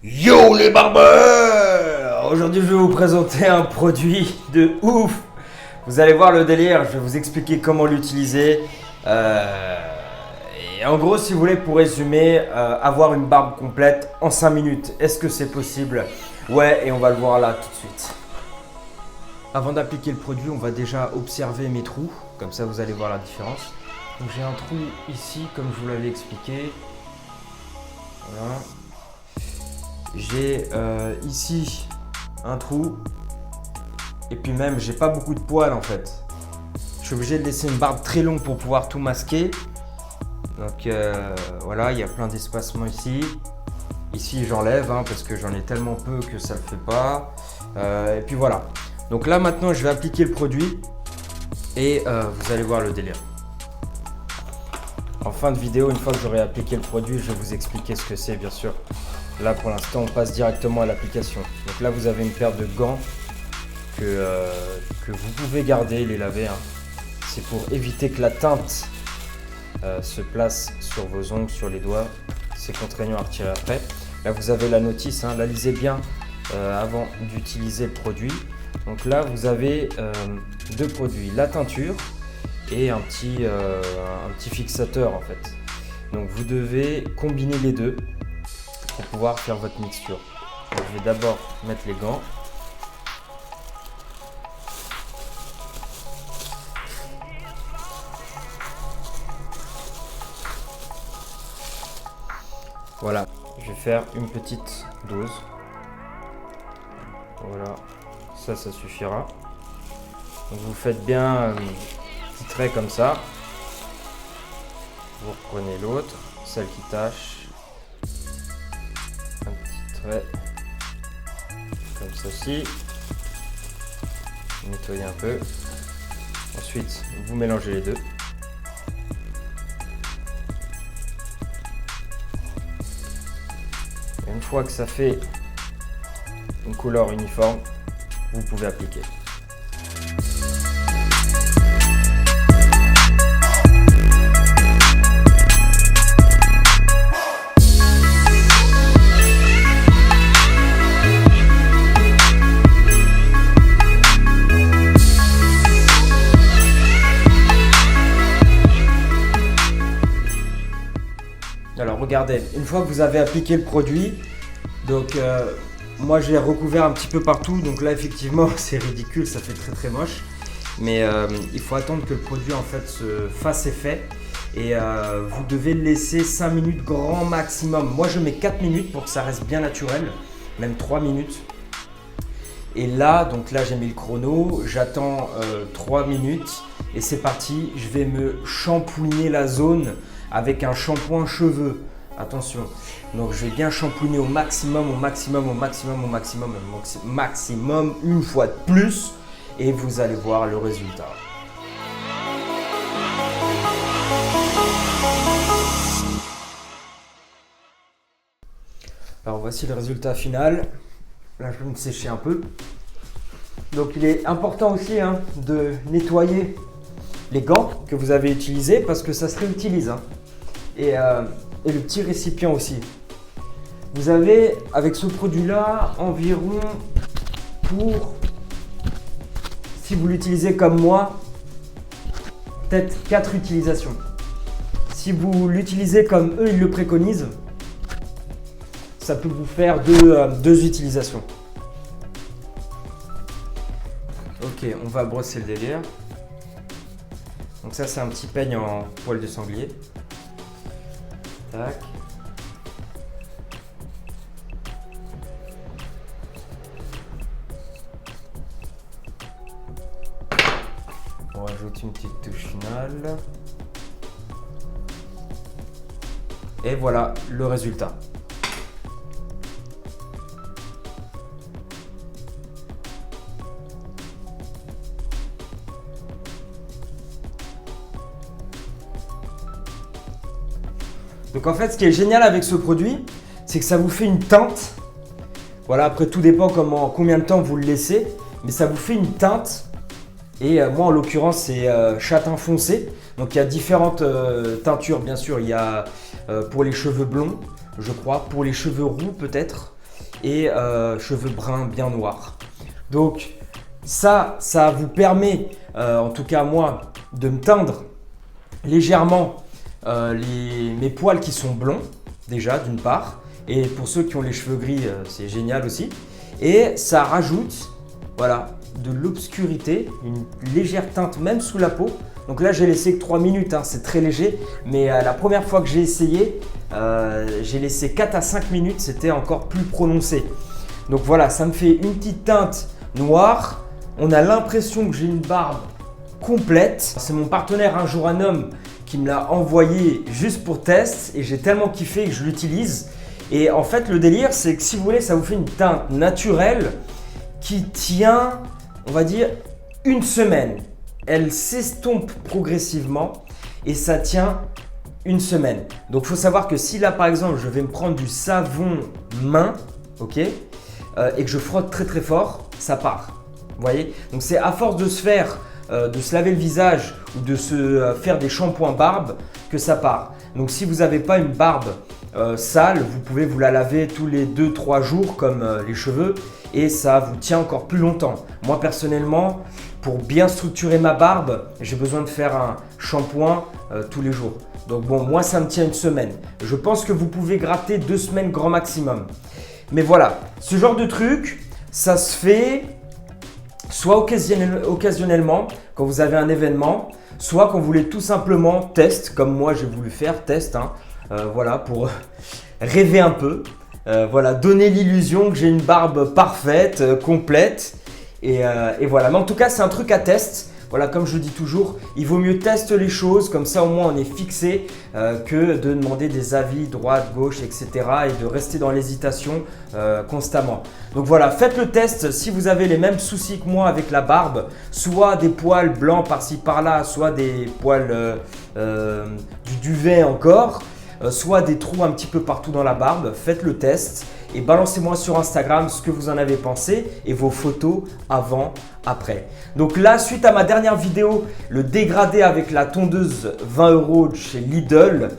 Yo les barbeurs! Aujourd'hui je vais vous présenter un produit de ouf. Vous allez voir le délire, je vais vous expliquer comment l'utiliser. Et en gros, si vous voulez, pour résumer, avoir une barbe complète en 5 minutes. Est-ce que c'est possible? Ouais, et on va le voir là tout de suite. Avant d'appliquer le produit, on va déjà observer mes trous. Comme ça, vous allez voir la différence. Donc j'ai un trou ici, comme je vous l'avais expliqué. Voilà. J'ai ici un trou. Et puis même, j'ai pas beaucoup de poils en fait. Je suis obligé de laisser une barbe très longue pour pouvoir tout masquer. Donc voilà, il y a plein d'espacements ici. Ici, j'enlève parce que j'en ai tellement peu que ça le fait pas. Et puis voilà. Donc là, maintenant, je vais appliquer le produit. Et vous allez voir le délire. En fin de vidéo, une fois que j'aurai appliqué le produit, je vais vous expliquer ce que c'est, bien sûr. Là, pour l'instant, on passe directement à l'application. Donc là, vous avez une paire de gants que vous pouvez garder, les laver. C'est pour éviter que la teinte se place sur vos ongles, sur les doigts. C'est contraignant à retirer après. Là, vous avez la notice. La lisez bien avant d'utiliser le produit. Donc là, vous avez deux produits. La teinture et un petit fixateur en fait. Donc vous devez combiner les deux pour pouvoir faire votre mixture. Donc, je vais d'abord mettre les gants. Voilà, je vais faire une petite dose. Voilà, ça suffira. Donc vous faites bien petit trait comme ça. Vous reprenez l'autre, celle qui tâche. Un petit trait comme ceci. Nettoyez un peu. Ensuite, vous mélangez les deux. Et une fois que ça fait une couleur uniforme, vous pouvez appliquer. Alors regardez, une fois que vous avez appliqué le produit, donc moi j'ai recouvert un petit peu partout, donc là effectivement c'est ridicule, ça fait très moche, mais il faut attendre que le produit en fait se fasse effet et vous devez le laisser 5 minutes grand maximum. Moi je mets 4 minutes pour que ça reste bien naturel, même 3 minutes. Et là, donc là j'ai mis le chrono, j'attends 3 minutes et c'est parti, je vais me shampouiner la zone avec un shampoing cheveux. Attention, donc je vais bien shampouiner au maximum, une fois de plus et vous allez voir le résultat. Alors voici le résultat final. Là je vais me sécher un peu. Donc il est important aussi de nettoyer les gants que vous avez utilisés parce que ça se réutilise. Et le petit récipient aussi. Vous avez avec ce produit là environ pour, si vous l'utilisez comme moi, peut-être 4 utilisations. Si vous l'utilisez comme eux ils le préconisent, ça peut vous faire deux utilisations. Ok, on va brosser le délire. Donc ça c'est un petit peigne en poil de sanglier. Tac. On rajoute une petite touche finale. Et voilà le résultat. Donc en fait, ce qui est génial avec ce produit, c'est que ça vous fait une teinte. Voilà, après tout dépend combien de temps vous le laissez, mais ça vous fait une teinte. Et moi en l'occurrence, c'est châtain foncé. Donc il y a différentes teintures, bien sûr. Il y a pour les cheveux blonds, je crois, pour les cheveux roux peut-être. et cheveux bruns bien noirs. Donc ça vous permet, en tout cas moi, de me teindre légèrement mes poils qui sont blonds déjà d'une part, et pour ceux qui ont les cheveux gris c'est génial aussi, et ça rajoute voilà, de l'obscurité, une légère teinte même sous la peau. Donc là j'ai laissé que 3 minutes, hein, c'est très léger, mais la première fois que j'ai essayé, j'ai laissé 4 à 5 minutes, c'était encore plus prononcé. Donc voilà, ça me fait une petite teinte noire, on a l'impression que j'ai une barbe complète. C'est mon partenaire Un Jour un Homme qui me l'a envoyé juste pour test et j'ai tellement kiffé que je l'utilise. Et en fait le délire c'est que si vous voulez ça vous fait une teinte naturelle qui tient, on va dire, une semaine. Elle s'estompe progressivement et ça tient une semaine. Donc il faut savoir que si là par exemple je vais me prendre du savon main, ok, et que je frotte très très fort, ça part. Vous voyez? Donc c'est à force de de se laver le visage ou de se faire des shampoings barbe que ça part. Donc si vous n'avez pas une barbe sale, vous pouvez vous la laver tous les 2-3 jours comme les cheveux et ça vous tient encore plus longtemps. Moi personnellement, pour bien structurer ma barbe, j'ai besoin de faire un shampoing tous les jours. Donc bon, moi ça me tient une semaine. Je pense que vous pouvez gratter 2 semaines grand maximum. Mais voilà, ce genre de truc, ça se fait soit occasionnellement quand vous avez un événement, soit quand vous voulez tout simplement test, comme moi j'ai voulu faire test, hein, voilà, pour rêver un peu, voilà, donner l'illusion que j'ai une barbe parfaite, complète, et voilà. Mais en tout cas c'est un truc à test. Voilà, comme je dis toujours, il vaut mieux tester les choses, comme ça au moins on est fixé que de demander des avis droite, gauche, etc. et de rester dans l'hésitation constamment. Donc voilà, faites le test si vous avez les mêmes soucis que moi avec la barbe, soit des poils blancs par-ci par-là, soit des poils du duvet encore, soit des trous un petit peu partout dans la barbe. Faites le test et balancez-moi sur Instagram ce que vous en avez pensé et vos photos avant, après. Donc là, suite à ma dernière vidéo, le dégradé avec la tondeuse 20 € de chez Lidl.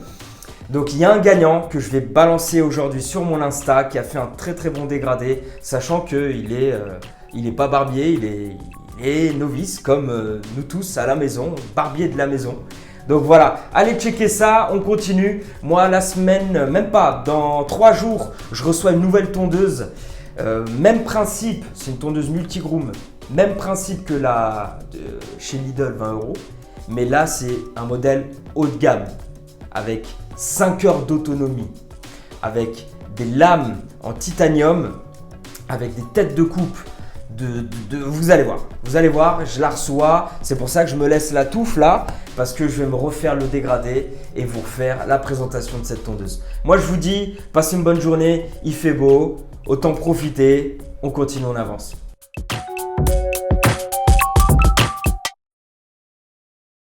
Donc il y a un gagnant que je vais balancer aujourd'hui sur mon Insta qui a fait un très très bon dégradé, sachant qu'il est pas barbier, il est novice comme nous tous à la maison, barbier de la maison. Donc voilà, allez checker ça, on continue. Moi la semaine, même pas, dans 3 jours, je reçois une nouvelle tondeuse. Même principe, c'est une tondeuse multigroom. Même principe que la chez Lidl 20 €. Mais là c'est un modèle haut de gamme avec 5 heures d'autonomie, avec des lames en titanium, avec des têtes de coupe. Vous allez voir, je la reçois, c'est pour ça que je me laisse la touffe là, parce que je vais me refaire le dégradé et vous refaire la présentation de cette tondeuse. Moi je vous dis, passez une bonne journée, il fait beau, autant profiter, on continue, on avance.